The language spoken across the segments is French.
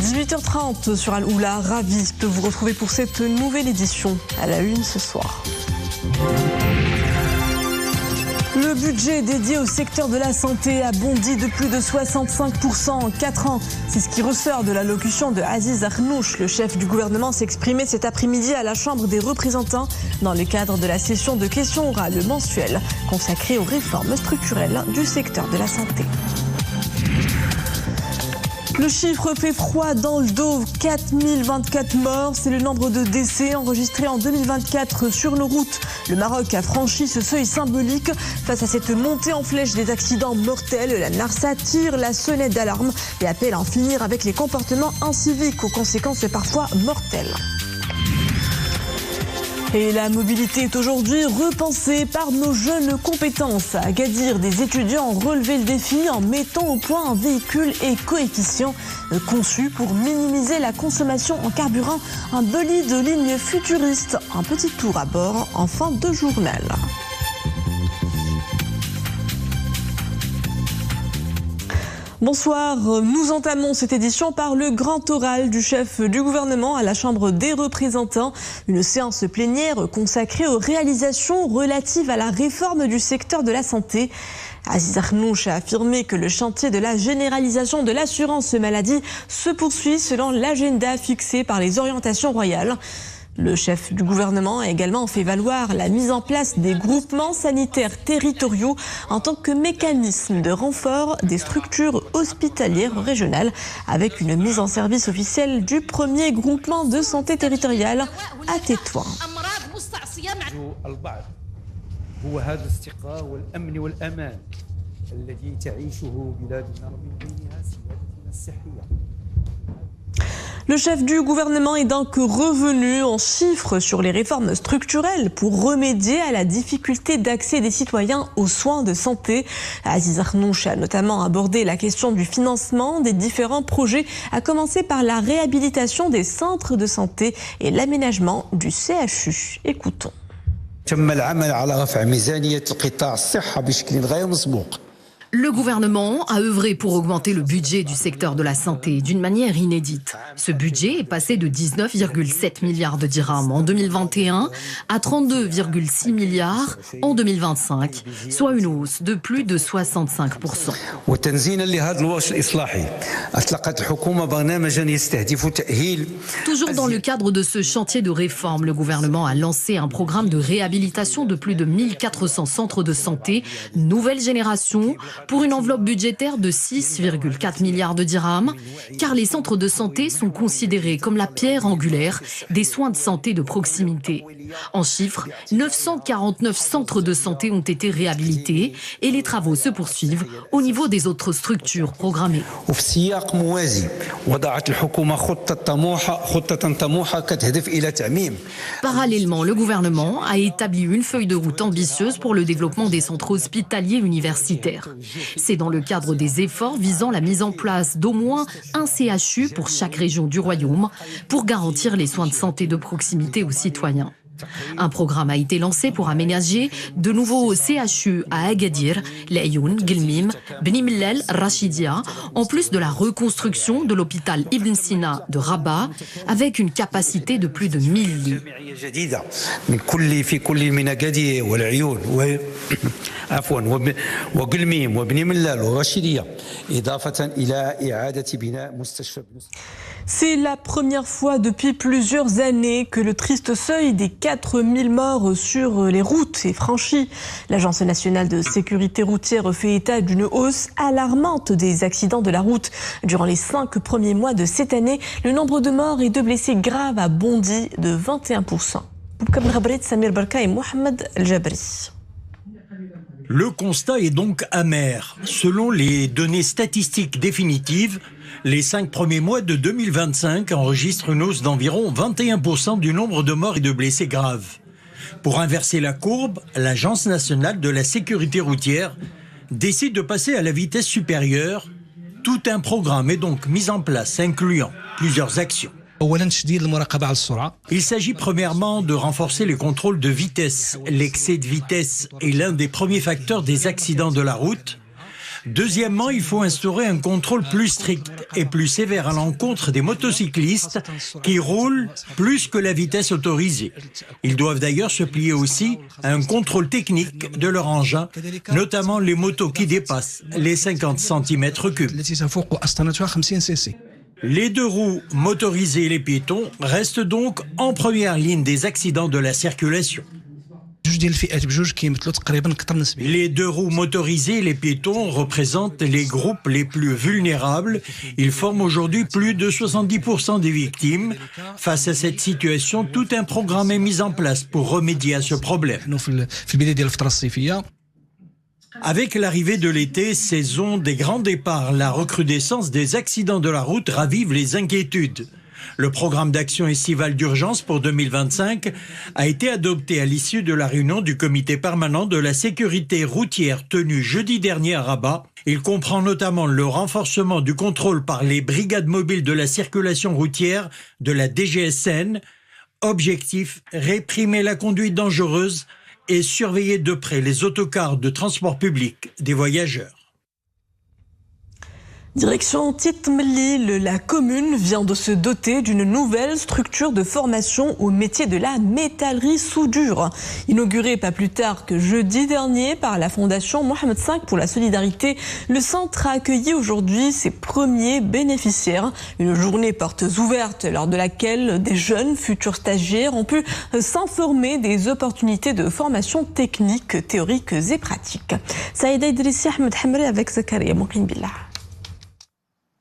18h30 sur Al-Oula, ravi de vous retrouver pour cette nouvelle édition à la une ce soir. Le budget dédié au secteur de la santé a bondi de plus de 65% en 4 ans. C'est ce qui ressort de l'allocution de Aziz Akhnouch. Le chef du gouvernement s'exprimait cet après-midi à la Chambre des représentants dans le cadre de la session de questions orales mensuelle consacrée aux réformes structurelles du secteur de la santé. Le chiffre fait froid dans le dos, 4024 morts, c'est le nombre de décès enregistrés en 2024 sur nos routes. Le Maroc a franchi ce seuil symbolique. Face à cette montée en flèche des accidents mortels, la NARSA tire la sonnette d'alarme et appelle à en finir avec les comportements inciviques aux conséquences parfois mortelles. Et la mobilité est aujourd'hui repensée par nos jeunes compétences. À Agadir, des étudiants ont relevé le défi en mettant au point un véhicule éco-efficient conçu pour minimiser la consommation en carburant, un bolide de ligne futuriste. Un petit tour à bord en fin de journal. Bonsoir, nous entamons cette édition par le grand oral du chef du gouvernement à la Chambre des représentants. Une séance plénière consacrée aux réalisations relatives à la réforme du secteur de la santé. Aziz Akhnouch a affirmé que le chantier de la généralisation de l'assurance maladie se poursuit selon l'agenda fixé par les orientations royales. Le chef du gouvernement a également fait valoir la mise en place des groupements sanitaires territoriaux en tant que mécanisme de renfort des structures hospitalières régionales avec une mise en service officielle du premier groupement de santé territoriale à Tétouan. Le chef du gouvernement est donc revenu en chiffres sur les réformes structurelles pour remédier à la difficulté d'accès des citoyens aux soins de santé. Aziz Akhnouch a notamment abordé la question du financement des différents projets, à commencer par la réhabilitation des centres de santé et l'aménagement du CHU. Écoutons. Le gouvernement a œuvré pour augmenter le budget du secteur de la santé d'une manière inédite. Ce budget est passé de 19,7 milliards de dirhams en 2021 à 32,6 milliards en 2025, soit une hausse de plus de 65%. Toujours dans le cadre de ce chantier de réforme, le gouvernement a lancé un programme de réhabilitation de plus de 1400 centres de santé, nouvelle génération, pour une enveloppe budgétaire de 6,4 milliards de dirhams, car les centres de santé sont considérés comme la pierre angulaire des soins de santé de proximité. En chiffres, 949 centres de santé ont été réhabilités et les travaux se poursuivent au niveau des autres structures programmées. Parallèlement, le gouvernement a établi une feuille de route ambitieuse pour le développement des centres hospitaliers universitaires. C'est dans le cadre des efforts visant la mise en place d'au moins un CHU pour chaque région du royaume pour garantir les soins de santé de proximité aux citoyens. Un programme a été lancé pour aménager de nouveaux CHU à Agadir, Laayoune, Guelmim, Beni Mellal, Rachidia, en plus de la reconstruction de l'hôpital Ibn Sina de Rabat, avec une capacité de plus de 1000 lits. C'est la première fois depuis plusieurs années que le triste seuil des 4000 morts sur les routes est franchi. L'Agence nationale de sécurité routière fait état d'une hausse alarmante des accidents de la route. Durant les 5 premiers mois de cette année, le nombre de morts et de blessés graves a bondi de 21%. Samir Barka et Mohamed El-Jabri. Le constat est donc amer. Selon les données statistiques définitives, les 5 premiers mois de 2025 enregistrent une hausse d'environ 21% du nombre de morts et de blessés graves. Pour inverser la courbe, l'Agence nationale de la sécurité routière décide de passer à la vitesse supérieure. Tout un programme est donc mis en place, incluant plusieurs actions. Il s'agit premièrement de renforcer les contrôles de vitesse. L'excès de vitesse est l'un des premiers facteurs des accidents de la route. Deuxièmement, il faut instaurer un contrôle plus strict et plus sévère à l'encontre des motocyclistes qui roulent plus que la vitesse autorisée. Ils doivent d'ailleurs se plier aussi à un contrôle technique de leur engin, notamment les motos qui dépassent les 50 cm3. Les deux roues motorisées et les piétons restent donc en première ligne des accidents de la circulation. Les deux roues motorisées et les piétons représentent les groupes les plus vulnérables. Ils forment aujourd'hui plus de 70% des victimes. Face à cette situation, tout un programme est mis en place pour remédier à ce problème. Avec l'arrivée de l'été, saison des grands départs, la recrudescence des accidents de la route ravive les inquiétudes. Le programme d'action estivale d'urgence pour 2025 a été adopté à l'issue de la réunion du comité permanent de la sécurité routière tenue jeudi dernier à Rabat. Il comprend notamment le renforcement du contrôle par les brigades mobiles de la circulation routière de la DGSN. Objectif, réprimer la conduite dangereuse et surveiller de près les autocars de transport public des voyageurs. Direction Titmlil, la commune vient de se doter d'une nouvelle structure de formation au métier de la métallerie-soudure. Inaugurée pas plus tard que jeudi dernier par la fondation Mohamed V pour la solidarité, le centre a accueilli aujourd'hui ses premiers bénéficiaires. Une journée portes ouvertes lors de laquelle des jeunes futurs stagiaires ont pu s'informer des opportunités de formation technique, théoriques et pratiques. Saïda Idrissi, Ahmed Hamri avec Zakaria Moukin Billah.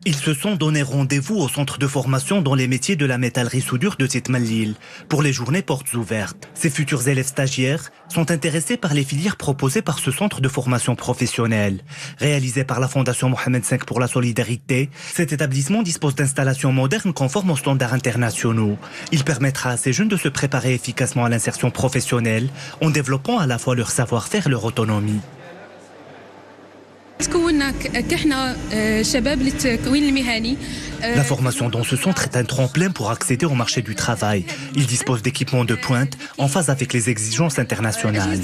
Ils se sont donné rendez-vous au centre de formation dans les métiers de la métallerie-soudure de Titmlil pour les journées portes ouvertes. Ces futurs élèves stagiaires sont intéressés par les filières proposées par ce centre de formation professionnelle. Réalisé par la Fondation Mohamed V pour la solidarité, cet établissement dispose d'installations modernes conformes aux standards internationaux. Il permettra à ces jeunes de se préparer efficacement à l'insertion professionnelle en développant à la fois leur savoir-faire et leur autonomie. La formation dans ce centre est un tremplin pour accéder au marché du travail. Il dispose d'équipements de pointe en phase avec les exigences internationales.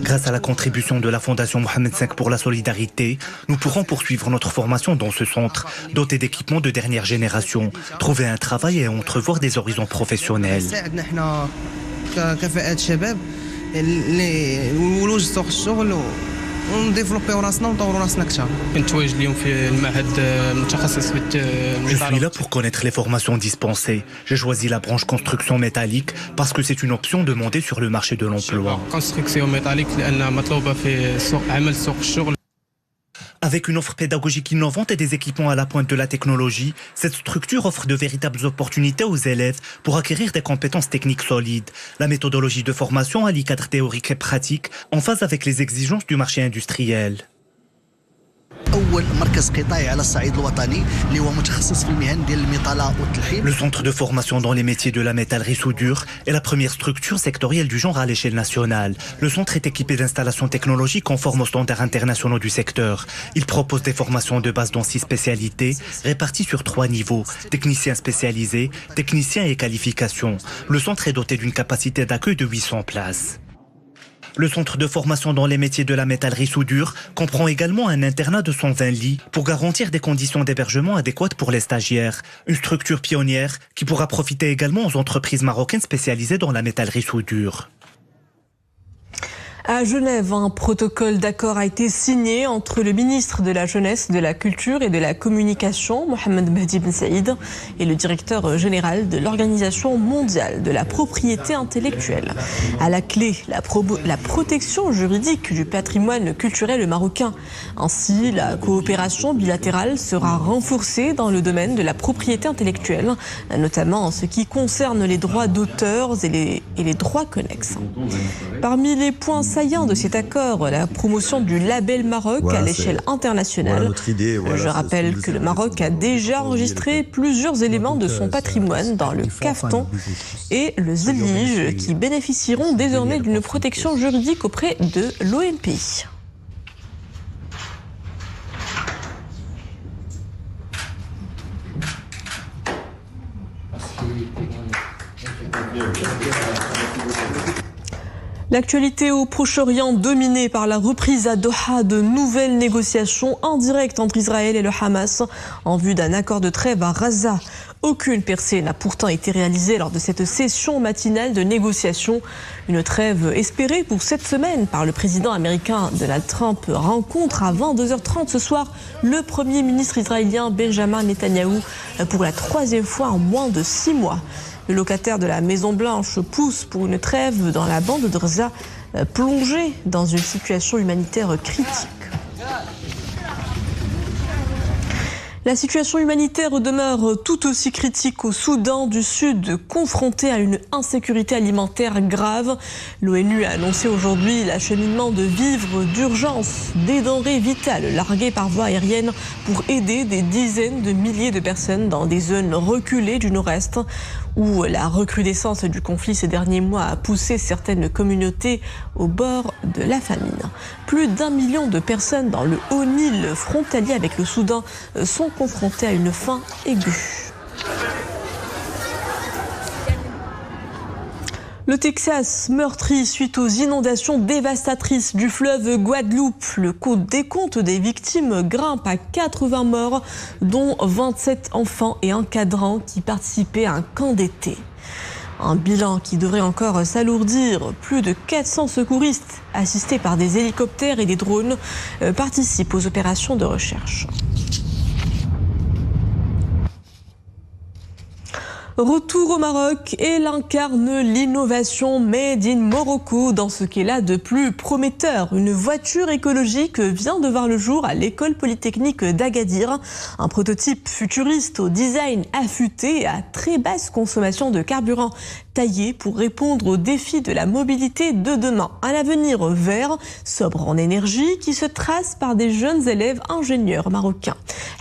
Grâce à la contribution de la Fondation Mohamed V pour la solidarité, nous pourrons poursuivre notre formation dans ce centre, doté d'équipements de dernière génération, trouver un travail et entrevoir des horizons professionnels. Je suis là pour connaître les formations dispensées. J'ai choisi la branche construction métallique parce que c'est une option demandée sur le marché de l'emploi. Avec une offre pédagogique innovante et des équipements à la pointe de la technologie, cette structure offre de véritables opportunités aux élèves pour acquérir des compétences techniques solides. La méthodologie de formation allie cadre théorique et pratique en phase avec les exigences du marché industriel. Le centre de formation dans les métiers de la métallerie-soudure est la première structure sectorielle du genre à l'échelle nationale. Le centre est équipé d'installations technologiques conformes aux standards internationaux du secteur. Il propose des formations de base dans 6 spécialités, réparties sur 3 niveaux, techniciens spécialisés, techniciens et qualifications. Le centre est doté d'une capacité d'accueil de 800 places. Le centre de formation dans les métiers de la métallerie-soudure comprend également un internat de 120 lits pour garantir des conditions d'hébergement adéquates pour les stagiaires. Une structure pionnière qui pourra profiter également aux entreprises marocaines spécialisées dans la métallerie-soudure. À Genève, un protocole d'accord a été signé entre le ministre de la Jeunesse, de la Culture et de la Communication, Mohamed Mehdi Ben Saïd, et le directeur général de l'Organisation mondiale de la propriété intellectuelle. À la clé, la protection juridique du patrimoine culturel marocain. Ainsi, la coopération bilatérale sera renforcée dans le domaine de la propriété intellectuelle, notamment en ce qui concerne les droits d'auteur et les droits connexes. Parmi les points saillant de cet accord, la promotion du label Maroc à l'échelle internationale. Je rappelle que le Maroc a déjà enregistré plusieurs éléments de son patrimoine dans le Kaftan et le Zelige qui bénéficieront désormais d'une protection juridique auprès de l'OMPI. L'actualité au Proche-Orient dominée par la reprise à Doha de nouvelles négociations en direct entre Israël et le Hamas en vue d'un accord de trêve à Gaza. Aucune percée n'a pourtant été réalisée lors de cette session matinale de négociation. Une trêve espérée pour cette semaine par le président américain Donald Trump rencontre à 22h30 ce soir le Premier ministre israélien Benjamin Netanyahou pour la troisième fois en moins de 6 mois. Le locataire de la Maison-Blanche pousse pour une trêve dans la bande de Gaza, plongée dans une situation humanitaire critique. La situation humanitaire demeure tout aussi critique au Soudan du Sud, confronté à une insécurité alimentaire grave. L'ONU a annoncé aujourd'hui l'acheminement de vivres d'urgence, des denrées vitales larguées par voie aérienne pour aider des dizaines de milliers de personnes dans des zones reculées du Nord-Est, où la recrudescence du conflit ces derniers mois a poussé certaines communautés au bord de la famine. Plus d'1 million de personnes dans le Haut-Nil frontalier avec le Soudan sont confrontées à une faim aiguë. Le Texas meurtri suite aux inondations dévastatrices du fleuve Guadeloupe. Le décompte des victimes grimpe à 80 morts, dont 27 enfants et un cadran qui participaient à un camp d'été. Un bilan qui devrait encore s'alourdir. Plus de 400 secouristes, assistés par des hélicoptères et des drones, participent aux opérations de recherche. Retour au Maroc, et elle incarne l'innovation made in Morocco dans ce qu'elle a de plus prometteur. Une voiture écologique vient de voir le jour à l'école polytechnique d'Agadir. Un prototype futuriste au design affûté et à très basse consommation de carburant, taillé pour répondre aux défis de la mobilité de demain. Un avenir vert, sobre en énergie, qui se trace par des jeunes élèves ingénieurs marocains.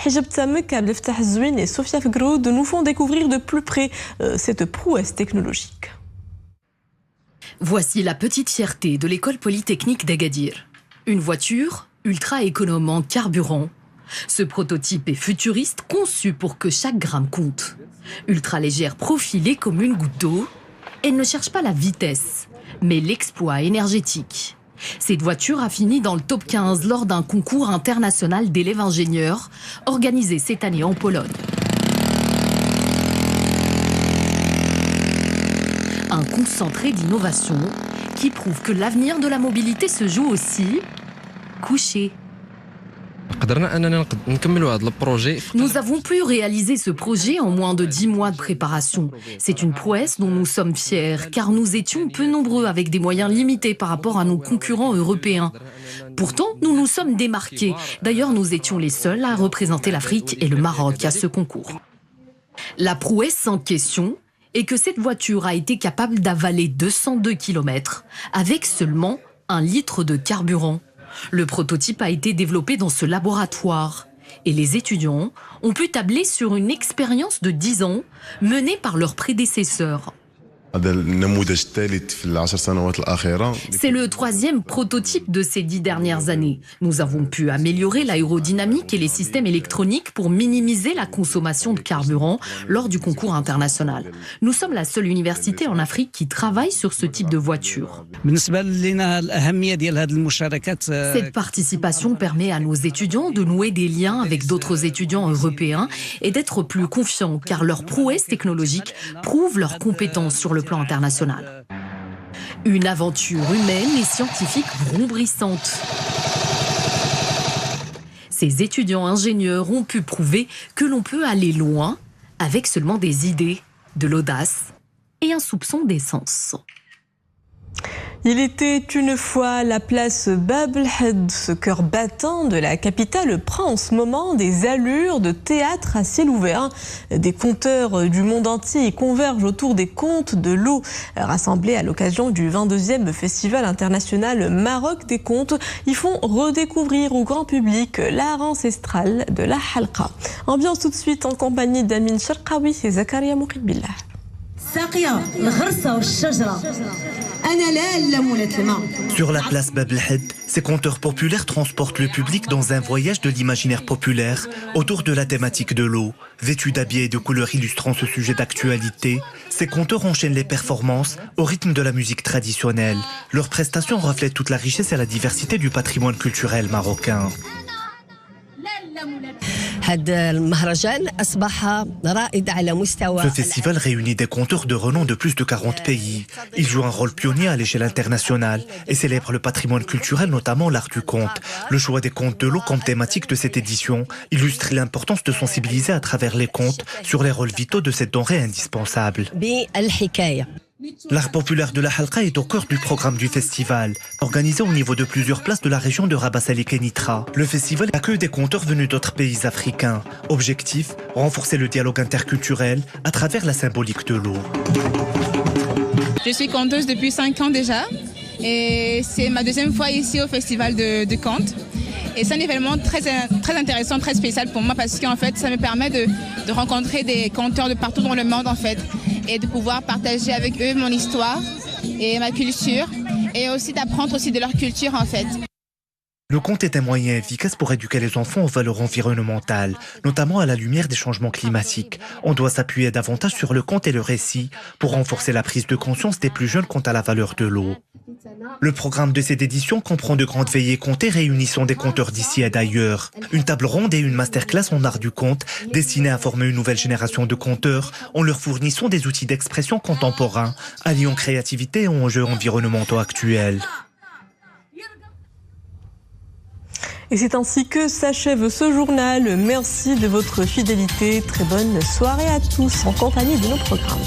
Hijab Tamek, Abdelftah Zouine et Sofia Fgroud nous font découvrir de plus près cette prouesse technologique. Voici la petite fierté de l'école polytechnique d'Agadir. Une voiture ultra économe en carburant. Ce prototype est futuriste, conçu pour que chaque gramme compte. Ultra légère, profilée comme une goutte d'eau, elle ne cherche pas la vitesse, mais l'exploit énergétique. Cette voiture a fini dans le top 15 lors d'un concours international d'élèves ingénieurs organisé cette année en Pologne. Un concentré d'innovation qui prouve que l'avenir de la mobilité se joue aussi couché. Nous avons pu réaliser ce projet en moins de 10 mois de préparation. C'est une prouesse dont nous sommes fiers, car nous étions peu nombreux avec des moyens limités par rapport à nos concurrents européens. Pourtant, nous nous sommes démarqués. D'ailleurs, nous étions les seuls à représenter l'Afrique et le Maroc à ce concours. La prouesse en question est que cette voiture a été capable d'avaler 202 km avec seulement 1 litre de carburant. Le prototype a été développé dans ce laboratoire et les étudiants ont pu tabler sur une expérience de 10 ans menée par leurs prédécesseurs. C'est le 3e prototype de ces 10 dernières années. Nous avons pu améliorer l'aérodynamique et les systèmes électroniques pour minimiser la consommation de carburant lors du concours international. Nous sommes la seule université en Afrique qui travaille sur ce type de voiture. Cette participation permet à nos étudiants de nouer des liens avec d'autres étudiants européens et d'être plus confiants, car leurs prouesses technologiques prouvent leurs compétences sur le plan international. Une aventure humaine et scientifique vrombrissante. Ces étudiants ingénieurs ont pu prouver que l'on peut aller loin avec seulement des idées, de l'audace et un soupçon d'essence. Il était une fois la place Bab el-Had. Ce cœur battant de la capitale prend en ce moment des allures de théâtre à ciel ouvert. Des conteurs du monde entier y convergent autour des contes de l'eau. Rassemblés à l'occasion du 22e Festival international Maroc des contes, ils font redécouvrir au grand public l'art ancestral de la halqa. Ambiance tout de suite en compagnie d'Amin Sharqawi et Zakaria Moukbillah. Sur la place Bab el-Had, ces conteurs populaires transportent le public dans un voyage de l'imaginaire populaire autour de la thématique de l'eau. Vêtus d'habits et de couleurs illustrant ce sujet d'actualité, ces conteurs enchaînent les performances au rythme de la musique traditionnelle. Leurs prestations reflètent toute la richesse et la diversité du patrimoine culturel marocain. Ce festival réunit des conteurs de renom de plus de 40 pays. Ils jouent un rôle pionnier à l'échelle internationale et célèbrent le patrimoine culturel, notamment l'art du conte. Le choix des contes de l'eau comme thématique de cette édition illustre l'importance de sensibiliser à travers les contes sur les rôles vitaux de cette denrée indispensable. L'art populaire de la halqa est au cœur du programme du festival, organisé au niveau de plusieurs places de la région de Rabas El Kenitra. Le festival accueille des conteurs venus d'autres pays africains. Objectif, renforcer le dialogue interculturel à travers la symbolique de l'eau. Je suis conteuse depuis 5 ans déjà et c'est ma deuxième fois ici au festival de contes. Et c'est un événement très intéressant, très spécial pour moi parce qu'en fait ça me permet de rencontrer des conteurs de partout dans le monde en fait et de pouvoir partager avec eux mon histoire et ma culture et aussi d'apprendre aussi de leur culture en fait. Le conte est un moyen efficace pour éduquer les enfants aux valeurs environnementales, notamment à la lumière des changements climatiques. On doit s'appuyer davantage sur le conte et le récit pour renforcer la prise de conscience des plus jeunes quant à la valeur de l'eau. Le programme de cette édition comprend de grandes veillées contées réunissant des conteurs d'ici et d'ailleurs. Une table ronde et une masterclass en art du conte destinée à former une nouvelle génération de conteurs en leur fournissant des outils d'expression contemporains, alliant créativité et enjeux environnementaux actuels. Et c'est ainsi que s'achève ce journal. Merci de votre fidélité. Très bonne soirée à tous en compagnie de nos programmes.